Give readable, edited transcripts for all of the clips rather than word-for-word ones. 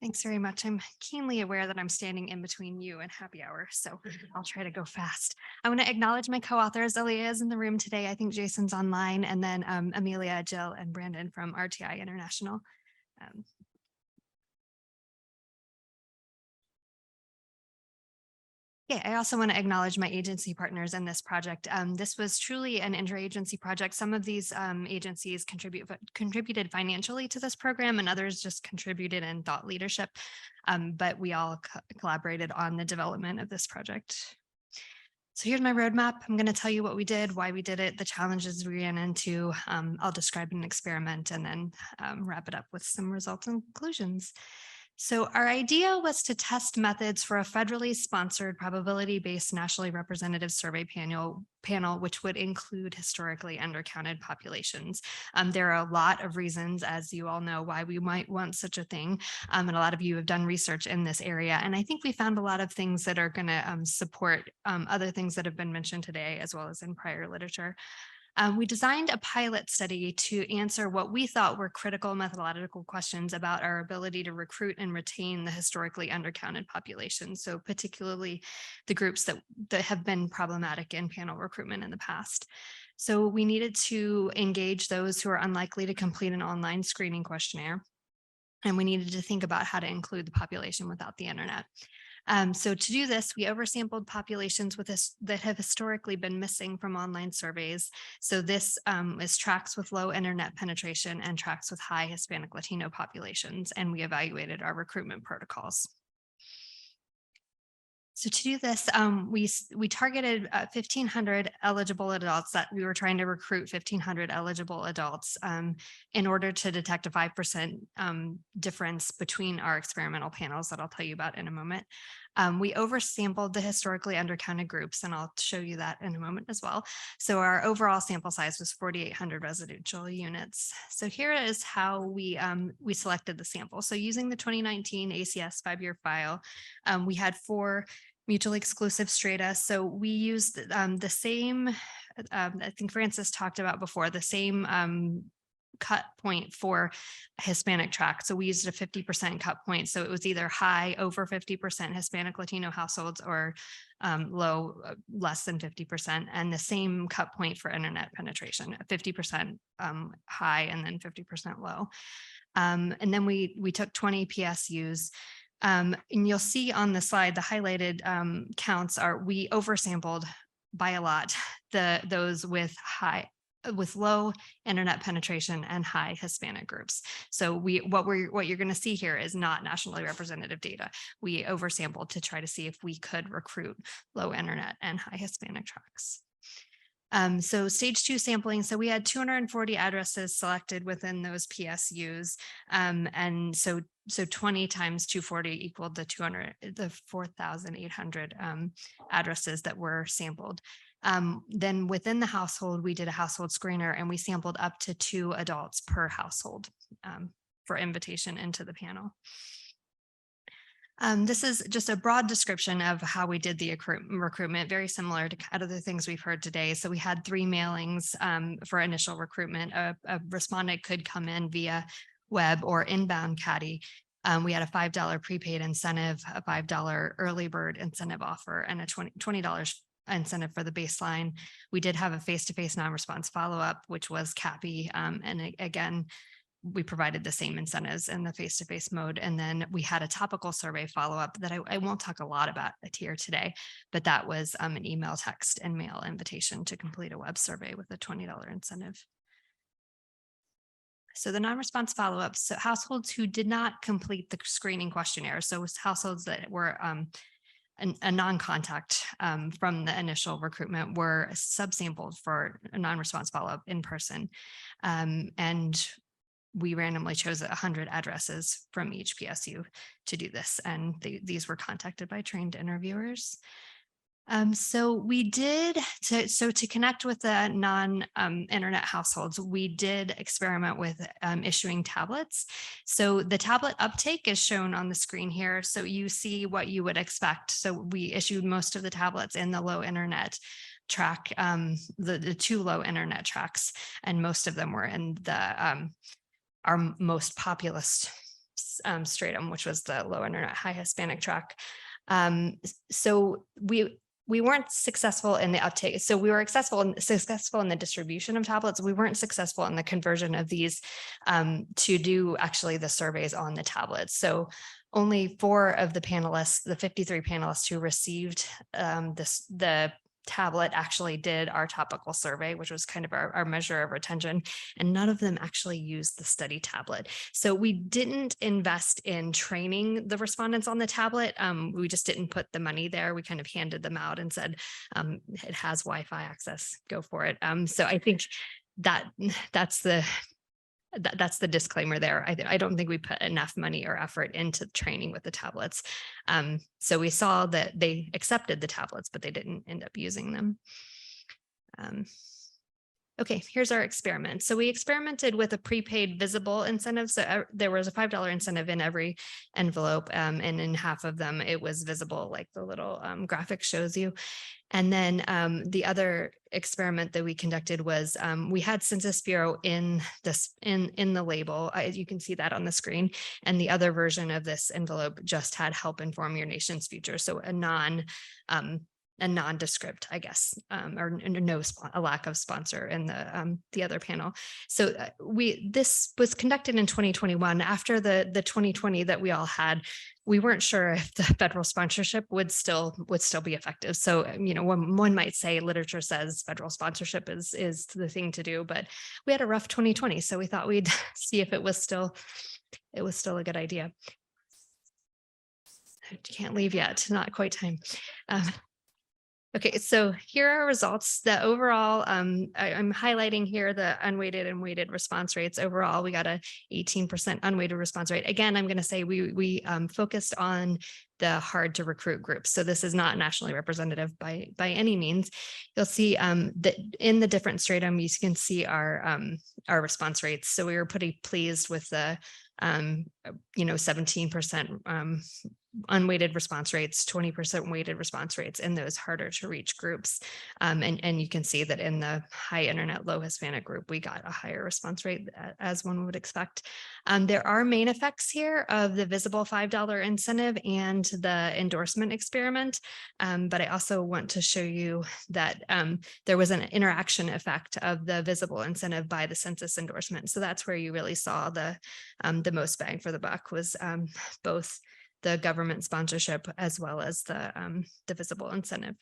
Thanks very much. I'm keenly aware that I'm standing in between you and happy hour, so I'll try to go fast. I want to acknowledge my co-authors. Aaliyah is in the room today. I think Jason's online, and then Amelia, Jill, and Brandon from RTI International. Um, Yeah, I also want to acknowledge my agency partners in this project. This was truly an interagency project. Some of these agencies contributed financially to this program, and others just contributed in thought leadership. But we all collaborated on the development of this project. So here's my roadmap. I'm going to tell you what we did, why we did it, the challenges we ran into. I'll describe an experiment and then wrap it up with some results and conclusions. So our idea was to test methods for a federally sponsored probability-based nationally representative survey panel, which would include historically undercounted populations. There are a lot of reasons, as you all know, why we might want such a thing. And a lot of you have done research in this area. And I think we found a lot of things that are going to support other things that have been mentioned today, as well as in prior literature. We designed a pilot study to answer what we thought were critical methodological questions about our ability to recruit and retain the historically undercounted population. So particularly the groups that have been problematic in panel recruitment in the past. So we needed to engage those who are unlikely to complete an online screening questionnaire. And we needed to think about how to include the population without the internet. So to do this, we oversampled populations that have historically been missing from online surveys. So this is tracks with low internet penetration and tracks with high Hispanic Latino populations, and we evaluated our recruitment protocols. So to do this, we targeted 1,500 eligible adults. That we were trying to recruit 1,500 eligible adults in order to detect a 5% difference between our experimental panels that I'll tell you about in a moment. We oversampled the historically undercounted groups, and I'll show you that in a moment as well. So our overall sample size was 4,800 residential units. So here is how we selected the sample. So using the 2019 ACS 5-year file, we had 4 mutually exclusive strata. So we used the same, I think Francis talked about before, the same cut point for Hispanic track. So we used a 50% cut point. So it was either high, over 50% Hispanic Latino households, or low, less than 50%. And the same cut point for internet penetration, 50% high and then 50% low. And then we took 20 PSUs. And you'll see on the slide, the highlighted counts are, we oversampled by a lot those with low internet penetration and high Hispanic groups. So what you're going to see here is not nationally representative data. We oversampled to try to see if we could recruit low internet and high Hispanic tracks. So stage 2 sampling. So we had 240 addresses selected within those PSUs. And so 20 times 240 equaled the 4,800 addresses that were sampled. Then within the household, we did a household screener, and we sampled up to 2 adults per household for invitation into the panel. This is just a broad description of how we did the recruitment, very similar to other things we've heard today. So we had 3 mailings for initial recruitment. A respondent could come in via web or inbound caddy. We had a $5 prepaid incentive, a $5 early bird incentive offer, and a $20 incentive for the baseline. We did have a face-to-face non-response follow-up, which was CAPI. And again, we provided the same incentives in the face-to-face mode. And then we had a topical survey follow-up that I won't talk a lot about here today, but that was an email, text, and mail invitation to complete a web survey with a $20 incentive. So the non-response follow-ups, so households who did not complete the screening questionnaire, so it was households that were a non-contact from the initial recruitment, were subsampled for a non-response follow-up in person. And we randomly chose 100 addresses from each PSU to do this, and these were contacted by trained interviewers. So we did, to connect with the non-internet households, we did experiment with issuing tablets. So the tablet uptake is shown on the screen here. So you see what you would expect. So we issued most of the tablets in the low internet track, the 2 low internet tracks, and most of them were in the our most populous stratum, which was the low internet, high Hispanic track. So we weren't successful in the uptake. So we were successful in the distribution of tablets. We weren't successful in the conversion of these to do actually the surveys on the tablets. So only 4 of the panelists, the 53 panelists who received the tablet actually did our topical survey, which was kind of our measure of retention, and none of them actually used the study tablet. So we didn't invest in training the respondents on the tablet. We just didn't put the money there. We kind of handed them out and said, it has Wi-Fi access, go for it. So I think that's the disclaimer there. I don't think we put enough money or effort into training with the tablets. So we saw that they accepted the tablets, but they didn't end up using them. Okay, here's our experiment. So we experimented with a prepaid visible incentive. So there was a $5 incentive in every envelope, and in half of them, it was visible, like the little graphic shows you. And then the other experiment that we conducted was we had Census Bureau in the label. You can see that on the screen. And the other version of this envelope just had help inform your nation's future. So a nondescript, I guess, or a lack of sponsor in the other panel. So this was conducted in 2021 after the 2020 that we all had. We weren't sure if the federal sponsorship would still be effective. So, one might say literature says federal sponsorship is the thing to do, but we had a rough 2020. So we thought we'd see if it was still a good idea. I can't leave yet, not quite time. Okay, so here are results. The overall, I'm highlighting here the unweighted and weighted response rates. Overall, we got a 18% unweighted response rate. Again, I'm going to say we focused on the hard to recruit groups. So this is not nationally representative by any means. You'll see that in the different stratum, you can see our response rates. So we were pretty pleased with the 17% unweighted response rates, 20% weighted response rates in those harder to reach groups. And you can see that in the high internet, low Hispanic group, we got a higher response rate as one would expect. There are main effects here of the visible $5 incentive and the endorsement experiment. But I also want to show you that there was an interaction effect of the visible incentive by the census endorsement. So that's where you really saw the most bang for the buck was both the government sponsorship as well as the visible incentive.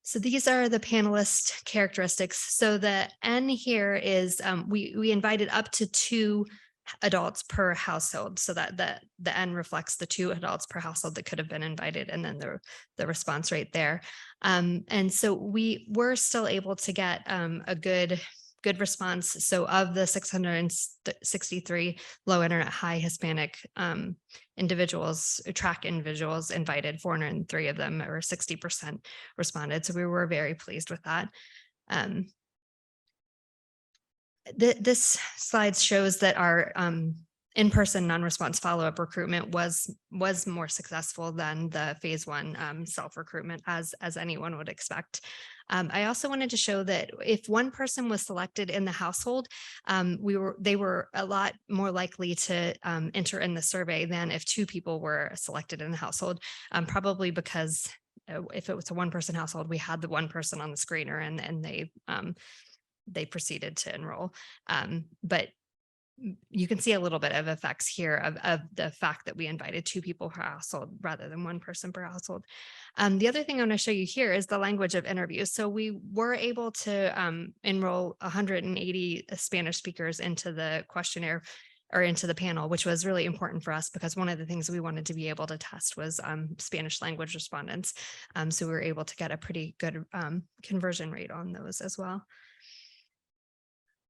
So these are the panelist characteristics. So the N here is we invited up to 2 adults per household, so that the N reflects the 2 adults per household that could have been invited, and then the response rate there. And so we were still able to get a good response. So of the 663 low internet, high Hispanic track individuals invited, 403 of them, or 60%, responded. So we were very pleased with that. This slide shows that our in-person non-response follow-up recruitment was more successful than the phase 1 self-recruitment, as anyone would expect. I also wanted to show that if one person was selected in the household, they were a lot more likely to enter in the survey than if 2 people were selected in the household, probably because if it was a 1-person household, we had the 1 person on the screener and they proceeded to enroll. But you can see a little bit of effects here of the fact that we invited 2 people per household rather than 1 person per household. The other thing I want to show you here is the language of interviews. So we were able to enroll 180 Spanish speakers into the questionnaire or into the panel, which was really important for us because one of the things we wanted to be able to test was Spanish language respondents. So we were able to get a pretty good conversion rate on those as well.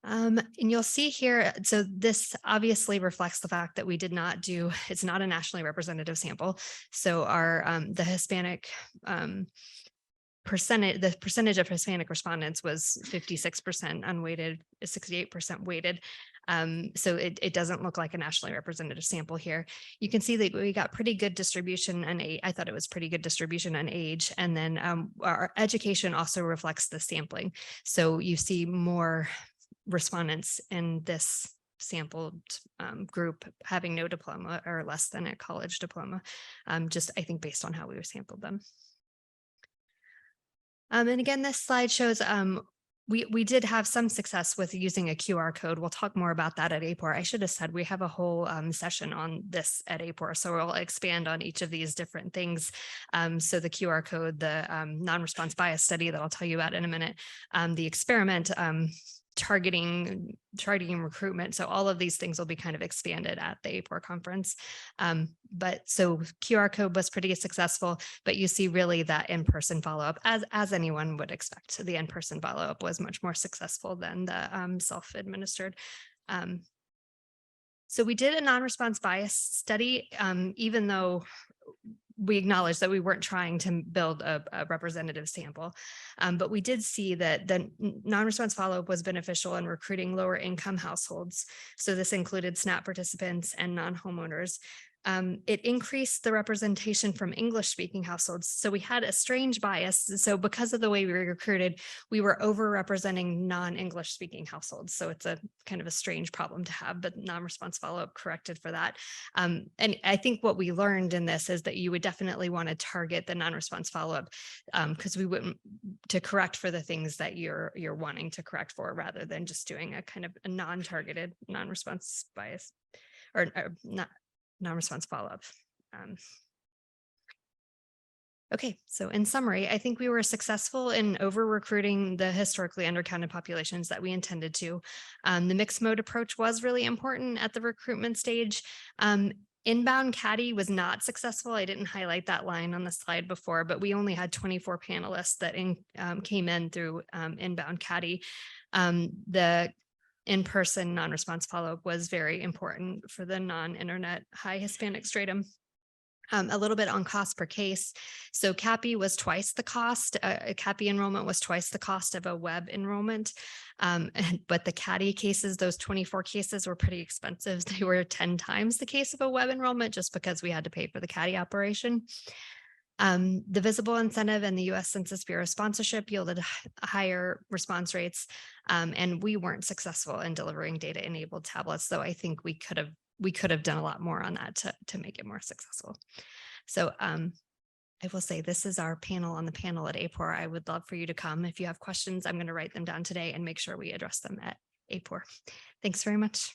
And you'll see here, so this obviously reflects the fact that we did not do, it's not a nationally representative sample. So our, the Hispanic the percentage of Hispanic respondents was 56% unweighted, 68% weighted. So it doesn't look like a nationally representative sample here. You can see that we got pretty good distribution on age. I thought it was pretty good distribution on age. And then our education also reflects the sampling. So you see more respondents in this sampled group having no diploma or less than a college diploma, just I think based on how we sampled them. And again, this slide shows we did have some success with using a QR code. We'll talk more about that at APOR. I should have said we have a whole session on this at APOR, so we'll expand on each of these different things. So the QR code, the non-response bias study that I'll tell you about in a minute, the experiment, targeting recruitment. So all of these things will be kind of expanded at the APOR conference. But so QR code was pretty successful, but you see really that in-person follow-up, as anyone would expect. So the in-person follow-up was much more successful than the self-administered. So we did a non-response bias study, even though we acknowledged that we weren't trying to build a representative sample, but we did see that the non-response follow-up was beneficial in recruiting lower income households. So this included SNAP participants and non-homeowners. It increased the representation from English speaking households. So we had a strange bias. So because of the way we were recruited, we were overrepresenting non-English speaking households. So it's a kind of a strange problem to have, but non-response follow-up corrected for that. And I think what we learned in this is that you would definitely want to target the non-response follow-up because we wouldn't to correct for the things that you're wanting to correct for, rather than just doing a kind of a non-targeted non-response bias or not non-response follow-up. Okay, so in summary, I think we were successful in over-recruiting the historically undercounted populations that we intended to. The mixed mode approach was really important at the recruitment stage. Inbound CADI was not successful. I didn't highlight that line on the slide before, but we only had 24 panelists that came in through inbound CADI. The in-person non-response follow-up was very important for the non-internet high Hispanic stratum. A little bit on cost per case. So CAPI was twice the cost. CAPI enrollment was twice the cost of a web enrollment. But the CADI cases, those 24 cases, were pretty expensive. They were 10 times the case of a web enrollment, just because we had to pay for the CADI operation. The visible incentive and the U.S. Census Bureau sponsorship yielded higher response rates, and we weren't successful in delivering data-enabled tablets, though I think we could have done a lot more on that to make it more successful. So I will say this is our panel on the panel at APOR. I would love for you to come. If you have questions, I'm going to write them down today and make sure we address them at APOR. Thanks very much.